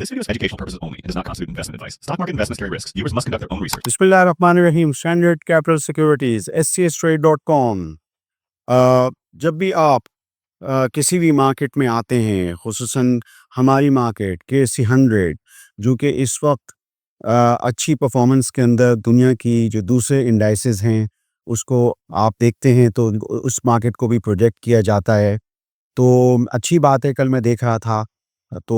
This video is for educational purposes only. It does not constitute investment advice. Stock market investments carry risks. Viewers must conduct their own research. बिस्मिल्लाहिर्रहमानिर्रहीम। Standard capital securities scstrade.com। जब भी आप किसी भी market में आते हैं, खुसूसन हमारी मार्केट KSE 100 जो कि इस वक्त अच्छी परफॉर्मेंस के अंदर दुनिया की जो दूसरे इंडाइसेस हैं उसको आप देखते हैं, तो उस मार्केट को भी प्रोजेक्ट किया जाता है। तो अच्छी बात है, कल मैं देख रहा था तो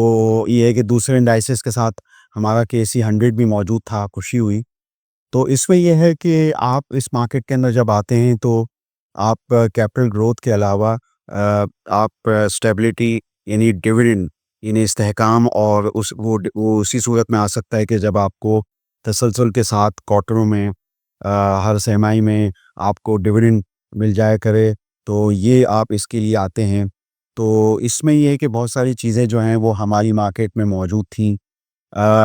ये है कि दूसरे इंडाइसेस के साथ हमारा KSE 100 भी मौजूद था, खुशी हुई। तो इसमें यह है कि आप इस मार्केट के अंदर जब आते हैं तो आप कैपिटल ग्रोथ के अलावा आप स्टेबिलिटी यानी डिविडेंड यानी इस्तेहकाम और वो उसी सूरत में आ सकता है कि जब आपको तसलसल के साथ क्वार्टरों में हर सहमाही में आपको डिविडेंड मिल जाया करे, तो ये आप इसके लिए आते हैं। तो इसमें ये है कि बहुत सारी चीज़ें जो हैं वो हमारी मार्केट में मौजूद थी।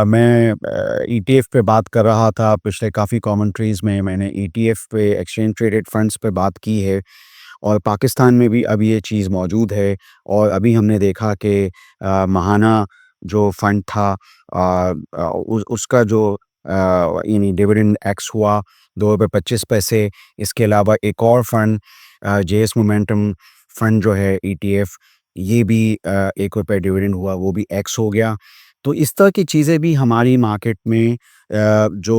मैं ETF पे बात कर रहा था, पिछले काफ़ी कमेंट्रीज़ में मैंने ETF पे एक्सचेंज ट्रेडेड फंड्स पे बात की है, और पाकिस्तान में भी अब ये चीज़ मौजूद है। और अभी हमने देखा कि महाना जो फंड था उसका जो यानी डिविडेंड एक्स हुआ ₹2.25। इसके अलावा एक और फंड JS मोमेंटम फंड जो है ETF, ये भी ₹1 डिविडेंड हुआ, वो भी एक्स हो गया। तो इस तरह की चीज़ें भी हमारी मार्केट में जो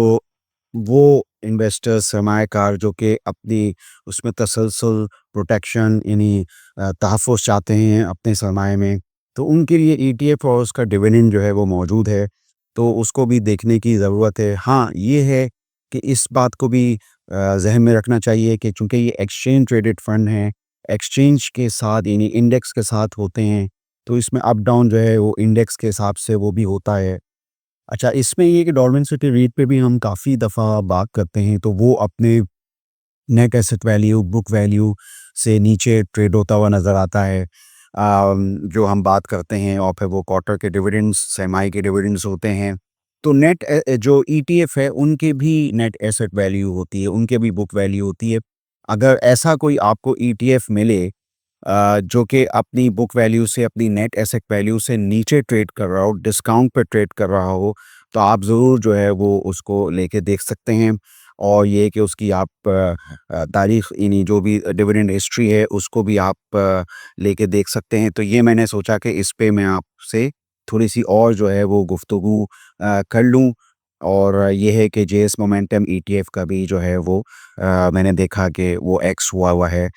वो इन्वेस्टर्स सरमायाकार जो कि अपनी उसमें तसलसल प्रोटेक्शन यानी तहफ़्फ़ुज़ चाहते हैं अपने सरमाए में, तो उनके लिए ETF और उसका डिविडेंड जो है वो मौजूद है, तो उसको भी देखने की ज़रूरत है। हाँ, ये है कि इस बात को भी ज़हन में रखना चाहिए कि चूँकि ये एक्सचेंज ट्रेडेड फंड हैं, एक्सचेंज के साथ यानी इंडेक्स के साथ होते हैं, तो इसमें अप डाउन जो है वो इंडेक्स के हिसाब से वो भी होता है। अच्छा, इसमें ये कि डॉर्मेंसिटी रेट पे भी हम काफ़ी दफ़ा बात करते हैं, तो वो अपने net asset value, book value से नीचे ट्रेड होता हुआ नज़र आता है। जो हम बात करते हैं और फिर वो क्वार्टर के डिविडेंड्स, छमाही के डिविडेंड्स होते हैं। तो जो ETF है उनके भी नेट एसेट वैल्यू होती है, उनके भी बुक वैल्यू होती है। अगर ऐसा कोई आपको ETF मिले जो कि अपनी बुक वैल्यू से, अपनी नेट एसेट वैल्यू से नीचे ट्रेड कर रहा हो, डिस्काउंट पे ट्रेड कर रहा हो, तो आप ज़रूर जो है वो उसको लेके देख सकते हैं। और ये है कि उसकी आप तारीख़ यानी जो भी डिविडेंड हिस्ट्री है उसको भी आप लेके देख सकते हैं। तो ये मैंने सोचा कि इस पे मैं आपसे थोड़ी-सी और जो है वो गुफ्तगू कर लूँ। और ये है कि JS मोमेंटम ETF का भी जो है वो मैंने देखा कि वो एक्स हुआ हुआ है।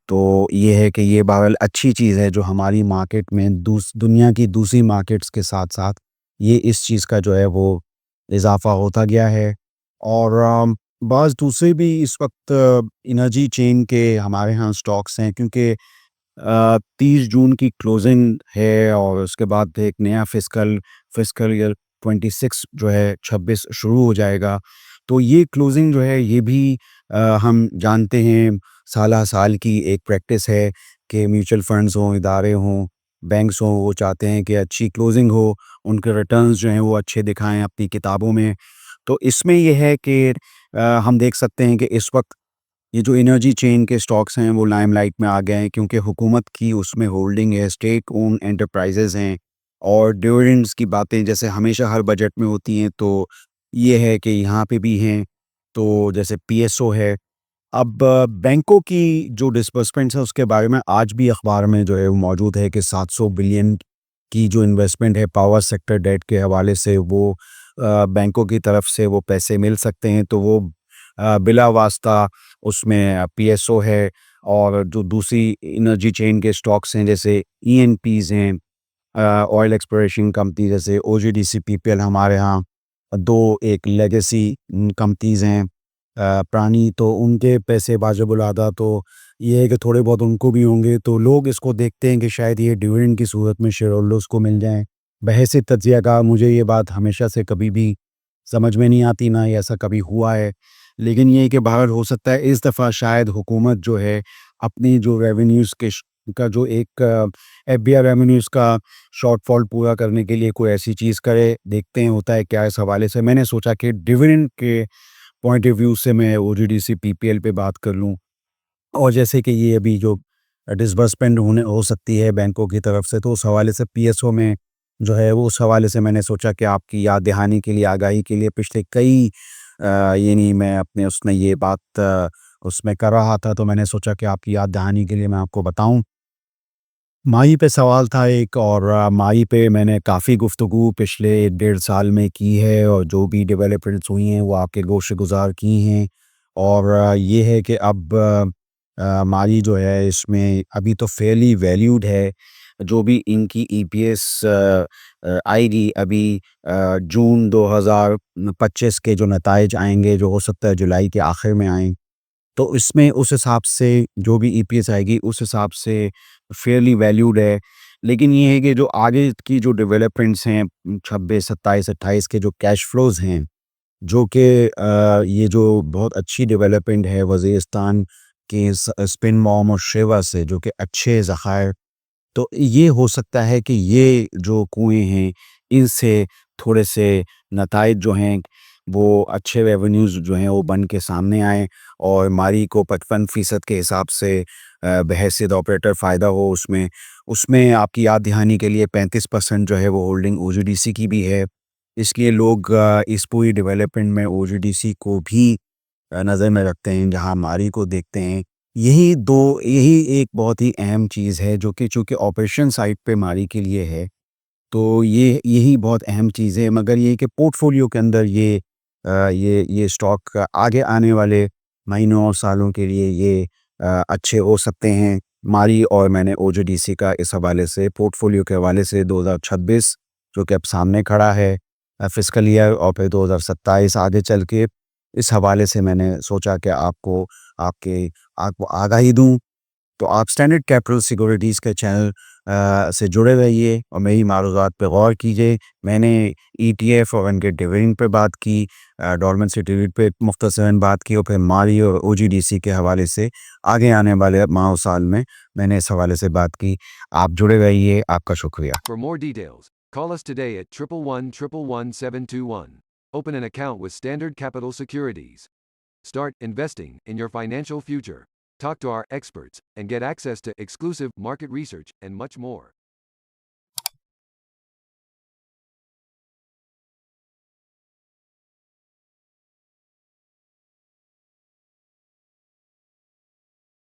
तो ये है कि ये बहरहाल अच्छी चीज़ है जो हमारी मार्केट में दुनिया की दूसरी मार्केट्स के साथ-साथ ये इस चीज़ का जो है वो इज़ाफ़ा होता गया है। और बाज़ दूसरे भी इस वक्त एनर्जी चेन के हमारे यहाँ स्टॉक्स हैं, क्योंकि 30 जून की क्लोजिंग है और उसके बाद एक नया फ़िस्कल ईयर 26 जो है 26 शुरू हो जाएगा। तो ये क्लोजिंग जो है ये भी हम जानते हैं साल की एक प्रैक्टिस है कि म्यूचुअल फंड्स हों, इदारे हों, बैंक्स हों, वो चाहते हैं कि अच्छी क्लोजिंग हो, उनके रिटर्न्स जो हैं वो अच्छे दिखाएँ अपनी किताबों में। तो इसमें ये है कि हम देख सकते हैं कि इस वक्त ये जो एनर्जी चेन के स्टॉक्स हैं वो लाइमलाइट में आ गए हैं, क्योंकि हुकूमत की उसमें होल्डिंग है, स्टेट ओन एंटरप्राइजेज़ हैं। और डिविडेंड्स की बातें जैसे हमेशा हर बजट में होती हैं, तो ये है कि यहाँ पे भी हैं। तो जैसे PSO है। अब बैंकों की जो डिसबर्समेंट्स है उसके बारे में आज भी अखबार में जो है वो मौजूद है कि 700 बिलियन की जो इन्वेस्टमेंट है पावर सेक्टर डेट के हवाले से, वो बैंकों की तरफ से वो पैसे मिल सकते हैं। तो वो बिला वास्ता उसमें PSO है। और जो दूसरी एनर्जी चेन के स्टॉक्स हैं जैसे ENPs हैं, ऑयल एक्सप्लोरेशन कंपनी जैसे OGDC PPL, हमारे यहाँ दो एक लेगेसी कंपनीज़ हैं पुरानी, तो उनके पैसे वाजिब-उल-अदा, तो ये है कि थोड़े बहुत उनको भी होंगे। तो लोग इसको देखते हैं कि शायद ये डिविडेंड की सूरत में शेयर होल्डर्स को मिल जाएँ। बहस तज्ज़िया का मुझे ये बात हमेशा से कभी भी समझ में नहीं आती, ना ही ऐसा कभी हुआ है। लेकिन ये है कि बहरहाल हो सकता है इस दफ़ा शायद हुकूमत जो है अपनी जो रेवेन्यूज़ के का जो एक FBI रेवेन्यूज़ का शॉर्टफॉल पूरा करने के लिए कोई ऐसी चीज़ करे। देखते हैं होता है क्या इस हवाले से। मैंने सोचा कि डिविडेंड के पॉइंट ऑफ व्यू से मैं OGDC PPL पे बात कर लूँ। और जैसे कि ये अभी जो डिसबर्समेंट हो सकती है बैंकों की तरफ से, तो उस हवाले से PSO में जो है वो उस हवाले से मैंने सोचा कि आपकी याद दहानी के लिए, आगाही के लिए पिछले कई यानी मैं अपने उसमें ये बात उसमें कर रहा था, तो मैंने सोचा कि आपकी याद दहानी के लिए मैं आपको बताऊँ। माही पे सवाल था एक, और माही पे मैंने काफ़ी गुफ्तगू पिछले 1.5 साल में की है, और जो भी डेवलपमेंट्स हुई हैं वो आपके गोश-ए-गुज़ार की हैं। और ये है कि अब माही जो है इसमें अभी तो फेयरली वैल्यूड है। जो भी इनकी ईपीएस आएगी अभी जून 2025 के जो नताइज आएँगे, जो हो सकता है जुलाई के आखिर में आएँ। तो इसमें उस हिसाब से जो भी ईपीएस आएगी उस हिसाब से फेयरली वैल्यूड है। लेकिन ये है कि जो आगे की जो डेवलपमेंट्स हैं 26, 27, 28 के जो कैश फ्लोज़ हैं, जो कि ये जो बहुत अच्छी डेवलपमेंट है वज़ीरिस्तान के स्पिन मॉम और शेवा से, जो कि अच्छे ज़खायर, तो ये हो सकता है कि ये जो कुएँ हैं, इनसे थोड़े से नताइज जो हैं, वो अच्छे रेवेन्यूज़ जो हैं, वो बन के सामने आएँ, और मारी को 55% के हिसाब से बहैसियत ऑपरेटर फ़ायदा हो उसमें। उसमें आपकी याद दहानी के लिए 35% जो है वो होल्डिंग ओजीडीसी की भी है। इसलिए लोग इस पूरी डेवलपमेंट में ओजीडीसी को भी नज़र में रखते हैं, जहाँ मारी को देखते हैं। यही एक बहुत ही अहम चीज़ है, जो कि चूँकि ऑपरेशन साइड पे मारी के लिए है, तो यही बहुत अहम चीज़ है। मगर ये है कि पोर्टफोलियो के अंदर ये स्टॉक आगे आने वाले महीनों और सालों के लिए ये अच्छे हो सकते हैं। मारी और मैंने ओजीडीसी का इस हवाले से, पोर्टफोलियो के हवाले से, 2026 जो कि अब सामने खड़ा है, फ़िस्कल ईयर, और फिर 2027 आगे चल के, इस हवाले से मैंने सोचा कि आपके आपको आगाही दूँ। तो आप स्टैंडर्ड कैपिटल सिक्योरिटीज़ के चैनल से जुड़े रहिए और मेरी मालूमात पे गौर कीजिए। मैंने ईटीएफ और उनके डिविडेंड पे बात की, डॉर्मेंट सर्टिफिकेट पे मुख्तसरन बात की, और फिर माली और ओजीडीसी के हवाले से आगे आने वाले माह और साल में मैंने इस हवाले से बात की। आप जुड़े रहिए, आपका शुक्रिया। For more details, call us today at 111-111-721. Open an account with Standard Capital Securities. Start investing in your financial future. Talk to our experts and get access to exclusive market research and much more.